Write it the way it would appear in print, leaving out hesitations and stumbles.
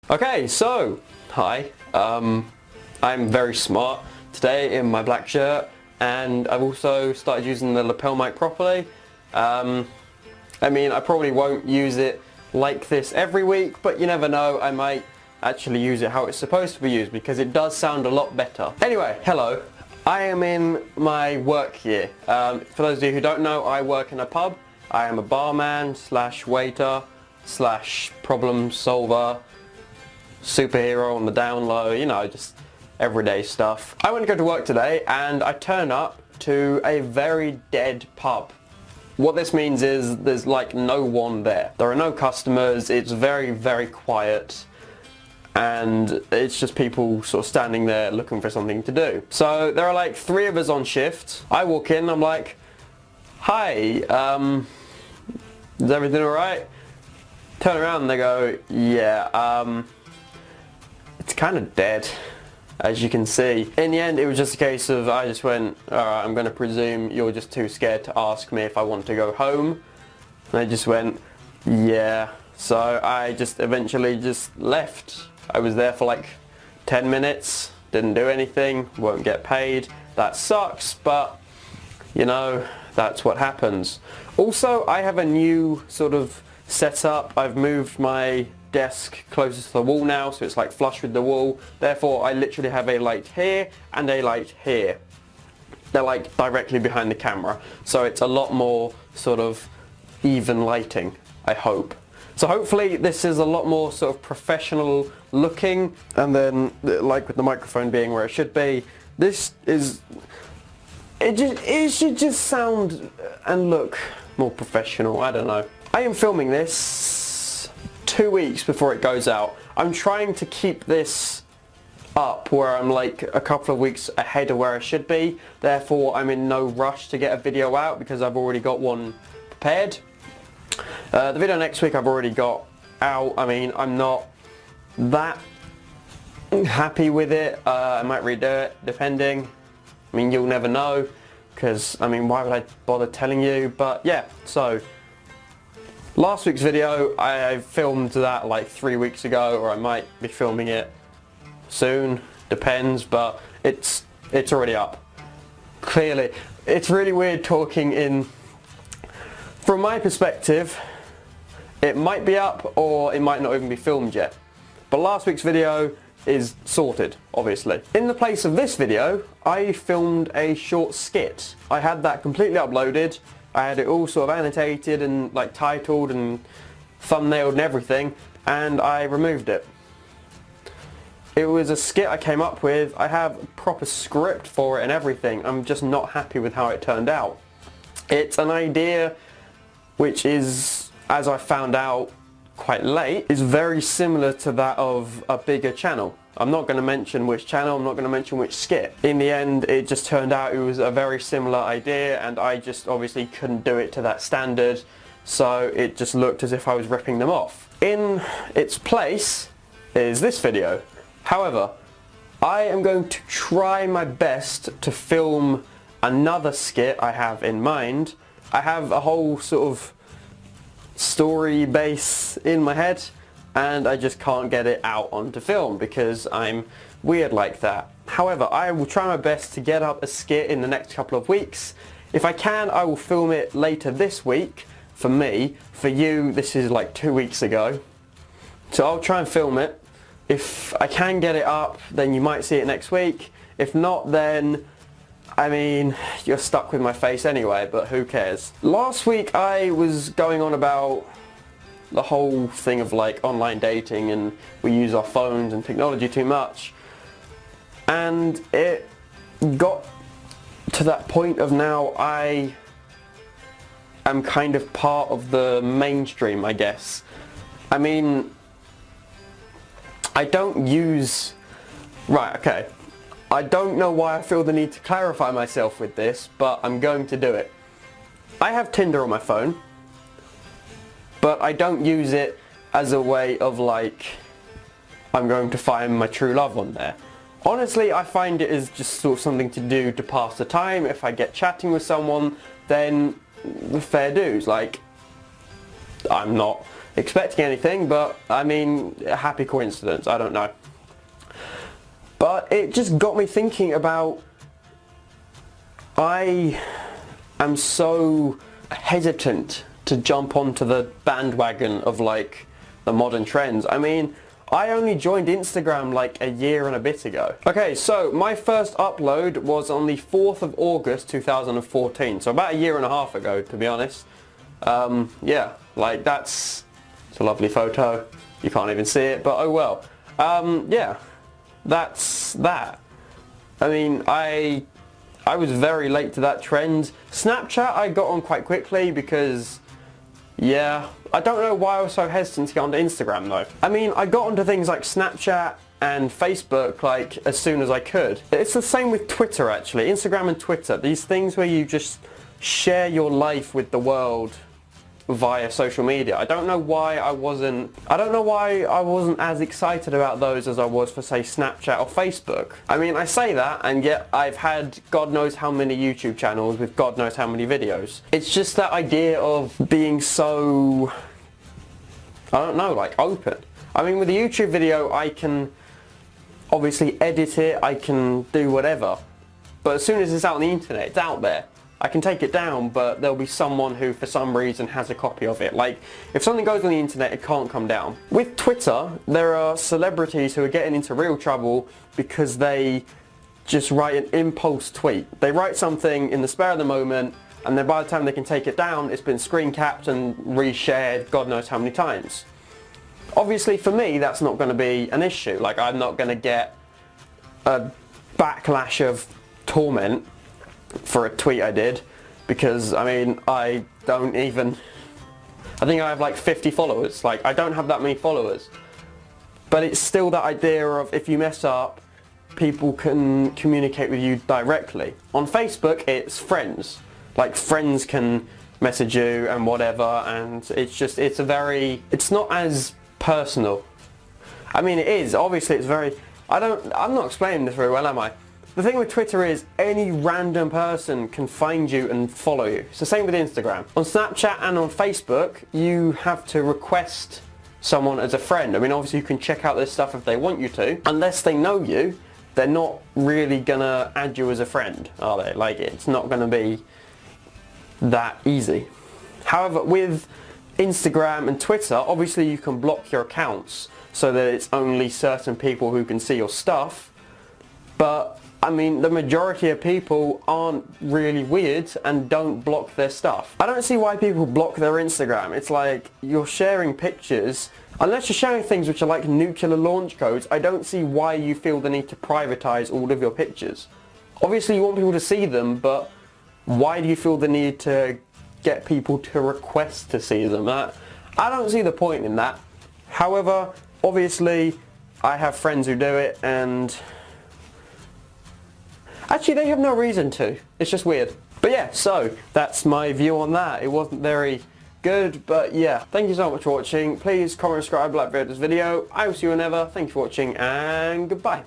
Okay, so, hi, I'm very smart today in my black shirt, and I've also started using the lapel mic properly. I mean, I probably won't use it like this every week, but you never know, I might actually use it how it's supposed to be used because it does sound a lot better. Anyway, hello. I am in my work year. For those of you who don't know, I work in a pub. I am a barman slash waiter slash problem solver, superhero on the down low, you know, just everyday stuff. I went to go to work today and I turn up to a very dead pub. What this means is there's like no one there. There are no customers, it's very, very quiet, and it's just people sort of standing there looking for something to do. So there are like 3 of us on shift. I walk in, I'm like, hi, is everything alright? Turn around and they go, yeah, it's kind of dead, as you can see. In the end, it was just a case of I just went, alright, I'm going to presume you're just too scared to ask me if I want to go home. And I just went, yeah. So I just eventually just left. I was there for like 10 minutes, didn't do anything, won't get paid. That sucks, but you know, that's what happens. Also, I have a new sort of setup. I've moved my desk closer to the wall now, so it's like flush with the wall. Therefore, I literally have a light here and a light here. They're like directly behind the camera, so it's a lot more sort of even lighting, I hope. So hopefully this is a lot more sort of professional looking, and then like with the microphone being where it should be, this is, it should just sound and look more professional. I don't know. I am filming this 2 weeks before it goes out. I'm trying to keep this up where I'm like a couple of weeks ahead of where I should be. Therefore, I'm in no rush to get a video out because I've already got one prepared. The video next week I've already got out. I mean, I'm not that happy with it. I might redo it depending. I mean, you'll never know because, I mean, why would I bother telling you? But yeah, so last week's video, I filmed that like 3 weeks ago, or I might be filming it soon, depends, but it's already up. Clearly, it's really weird talking in, from my perspective, it might be up or it might not even be filmed yet. But last week's video is sorted, obviously. In the place of this video, I filmed a short skit. I had that completely uploaded. I had it all sort of annotated and like titled and thumbnailed and everything, and I removed it. It was a skit I came up with. I have a proper script for it and everything. I'm just not happy with how it turned out. It's an idea which is, as I found out quite late, is very similar to that of a bigger channel. I'm not going to mention which channel, I'm not going to mention which skit. In the end, it just turned out it was a very similar idea, and I just obviously couldn't do it to that standard, so it just looked as if I was ripping them off. In its place is this video. However, I am going to try my best to film another skit I have in mind. I have a whole sort of story base in my head, and I just can't get it out onto film because I'm weird like that. However, I will try my best to get up a skit in the next couple of weeks. If I can, I will film it later this week for me. For you, this is like 2 weeks ago. So I'll try and film it. If I can get it up, then you might see it next week. If not, then I mean, you're stuck with my face anyway, but who cares? Last week I was going on about the whole thing of like online dating, and we use our phones and technology too much. And it got to that point of now I am kind of part of the mainstream, I guess. I mean, I don't use... Right, okay. I don't know why I feel the need to clarify myself with this, but I'm going to do it. I have Tinder on my phone, but I don't use it as a way of like, I'm going to find my true love on there. Honestly, I find it is just sort of something to do to pass the time. If I get chatting with someone, then fair dues. Like, I'm not expecting anything, but I mean, a happy coincidence, I don't know. But it just got me thinking about, I am so hesitant to jump onto the bandwagon of like the modern trends. I mean, I only joined Instagram like a year and a bit ago. Okay, so my first upload was on the 4th of August 2014, so about a year and a half ago, to be honest. Yeah, like it's a lovely photo. You can't even see it, but oh well. Yeah, that's that. I mean, I was very late to that trend. Snapchat I got on quite quickly because, yeah, I don't know why I was so hesitant to get onto Instagram though. I mean, I got onto things like Snapchat and Facebook like as soon as I could. It's the same with Twitter actually. Instagram and Twitter, these things where you just share your life with the world via social media. I don't know why I wasn't as excited about those as I was for say Snapchat or Facebook. I mean, I say that and yet I've had God knows how many YouTube channels with God knows how many videos. It's just that idea of being so, I don't know, like open. I mean, with a YouTube video I can obviously edit it, I can do whatever, but as soon as it's out on the internet, it's out there. I can take it down, but there'll be someone who for some reason has a copy of it. Like, if something goes on the internet, it can't come down. With Twitter, there are celebrities who are getting into real trouble because they just write an impulse tweet. They write something in the spur of the moment, and then by the time they can take it down, it's been screen capped and reshared God knows how many times. Obviously for me, that's not going to be an issue. Like, I'm not going to get a backlash of torment for a tweet I did, because I mean, I think I have like 50 followers. Like, I don't have that many followers, but it's still that idea of if you mess up, people can communicate with you directly. On Facebook, it's friends. Like, friends can message you and whatever, and it's not as personal. I mean, it is, obviously it's very, I'm not explaining this very well, am I? The thing with Twitter is any random person can find you and follow you. It's the same with Instagram. On Snapchat and on Facebook, you have to request someone as a friend. I mean, obviously you can check out their stuff if they want you to. Unless they know you, they're not really gonna add you as a friend, are they? Like, it's not gonna be that easy. However, with Instagram and Twitter, obviously you can block your accounts so that it's only certain people who can see your stuff, but I mean, the majority of people aren't really weird and don't block their stuff. I don't see why people block their Instagram. It's like, you're sharing pictures. Unless you're sharing things which are like nuclear launch codes, I don't see why you feel the need to privatize all of your pictures. Obviously you want people to see them, but why do you feel the need to get people to request to see them? I don't see the point in that. However, obviously I have friends who do it, and actually, they have no reason to. It's just weird. But yeah, so that's my view on that. It wasn't very good, but yeah. Thank you so much for watching. Please comment, subscribe, like this video. I will see you whenever. Thank you for watching, and goodbye.